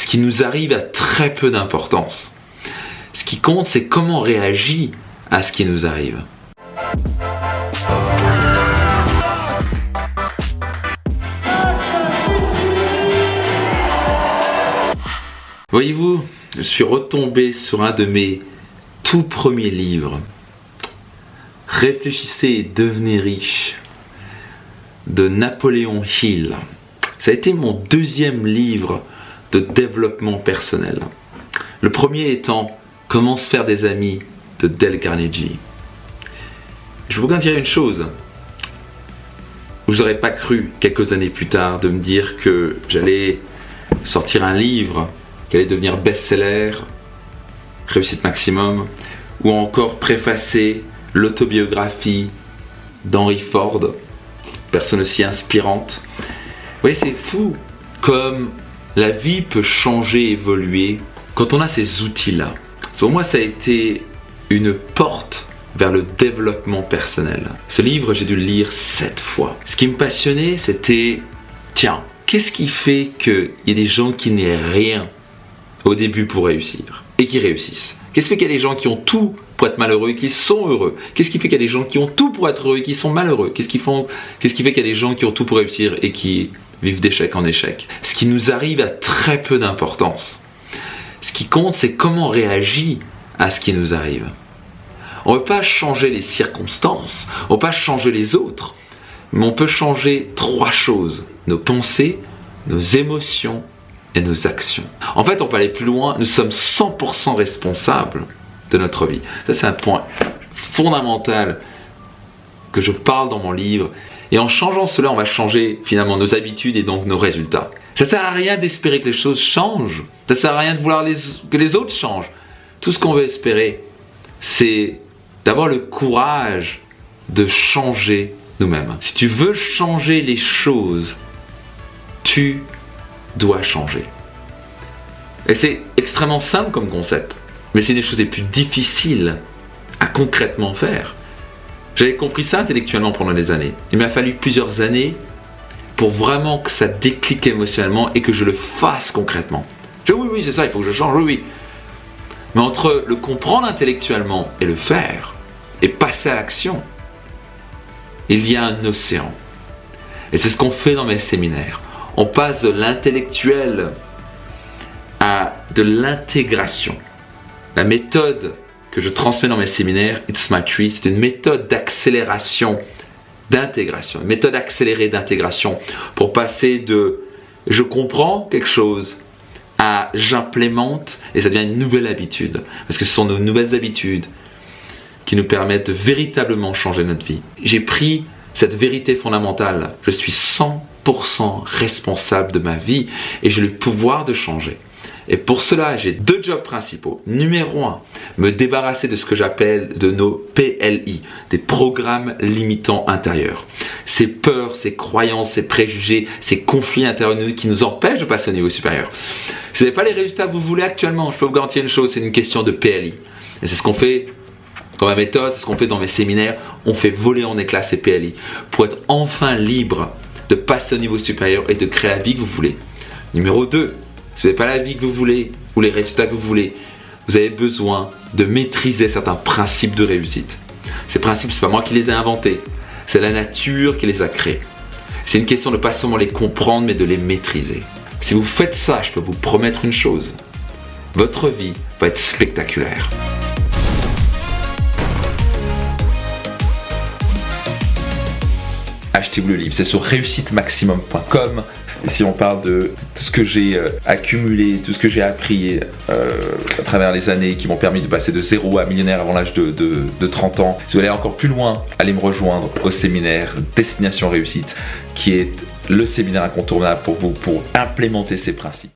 Ce qui nous arrive a très peu d'importance. Ce qui compte, c'est comment on réagit à ce qui nous arrive. Voyez-vous, je suis retombé sur un de mes tout premiers livres. Réfléchissez et devenez riche de Napoléon Hill. Ça a été mon deuxième livre de développement personnel. Le premier étant Comment se faire des amis de Dale Carnegie. Je vous dire une chose. Vous n'aurez pas cru quelques années plus tard de me dire que j'allais sortir un livre qui allait devenir best-seller, réussite maximum, ou encore préfacer l'autobiographie d'Henry Ford, personne aussi inspirante. Vous voyez, c'est fou comme la vie peut changer, évoluer quand on a ces outils-là. Pour moi, ça a été une porte vers le développement personnel. Ce livre, j'ai dû le lire 7 fois. Ce qui me passionnait, c'était, tiens, qu'est-ce qui fait qu'il y a des gens qui n'aient rien au début pour réussir et qui réussissent? Qu'est-ce qui fait qu'il y a des gens qui ont tout pour être malheureux et qui sont heureux? Qu'est-ce qui fait qu'il y a des gens qui ont tout pour être heureux et qui sont malheureux? Qu'est-ce qui fait qu'il y a des gens qui ont tout pour réussir et qui vivent d'échec en échec? Ce qui nous arrive a très peu d'importance. Ce qui compte, c'est comment on réagit à ce qui nous arrive. On ne peut pas changer les circonstances, on ne peut pas changer les autres, mais on peut changer 3 choses: nos pensées, nos émotions et nos actions. En fait, on peut aller plus loin, nous sommes 100% responsables de notre vie. Ça, c'est un point fondamental que je parle dans mon livre. Et en changeant cela, on va changer finalement nos habitudes et donc nos résultats. Ça ne sert à rien d'espérer que les choses changent. Ça ne sert à rien de vouloir que les autres changent. Tout ce qu'on veut espérer, c'est d'avoir le courage de changer nous-mêmes. Si tu veux changer les choses, tu dois changer. Et c'est extrêmement simple comme concept, mais c'est une des choses les plus difficiles à concrètement faire. J'avais compris ça intellectuellement pendant des années. Il m'a fallu plusieurs années pour vraiment que ça déclique émotionnellement et que je le fasse concrètement. Oui, c'est ça, il faut que je change, oui. Mais entre le comprendre intellectuellement et le faire, et passer à l'action, il y a un océan. Et c'est ce qu'on fait dans mes séminaires. On passe de l'intellectuel à de l'intégration. La méthode que je transmets dans mes séminaires, It's My Tree, c'est une méthode d'accélération, d'intégration, une méthode accélérée d'intégration pour passer de je comprends quelque chose à j'implémente et ça devient une nouvelle habitude. Parce que ce sont nos nouvelles habitudes qui nous permettent de véritablement changer notre vie. J'ai pris cette vérité fondamentale. Je suis 100% responsable de ma vie et j'ai le pouvoir de changer. Et pour cela, j'ai 2 jobs principaux. Numéro 1, me débarrasser de ce que j'appelle de nos PLI, des programmes limitants intérieurs. Ces peurs, ces croyances, ces préjugés, ces conflits intérieurs qui nous empêchent de passer au niveau supérieur. Si vous n'avez pas les résultats que vous voulez actuellement, je peux vous garantir une chose, c'est une question de PLI. Et c'est ce qu'on fait dans ma méthode, c'est ce qu'on fait dans mes séminaires. On fait voler en éclats ces PLI pour être enfin libre de passer au niveau supérieur et de créer la vie que vous voulez. Numéro 2, si vous n'avez pas la vie que vous voulez ou les résultats que vous voulez, vous avez besoin de maîtriser certains principes de réussite. Ces principes, ce n'est pas moi qui les ai inventés, c'est la nature qui les a créés. C'est une question de pas seulement les comprendre, mais de les maîtriser. Si vous faites ça, je peux vous promettre une chose, votre vie va être spectaculaire. Achetez-vous le livre, c'est sur réussitemaximum.com. Ici on parle de tout ce que j'ai accumulé, tout ce que j'ai appris à travers les années qui m'ont permis de passer de 0 à millionnaire avant l'âge de 30 ans. Si vous voulez aller encore plus loin, allez me rejoindre au séminaire Destination Réussite qui est le séminaire incontournable pour vous pour implémenter ces principes.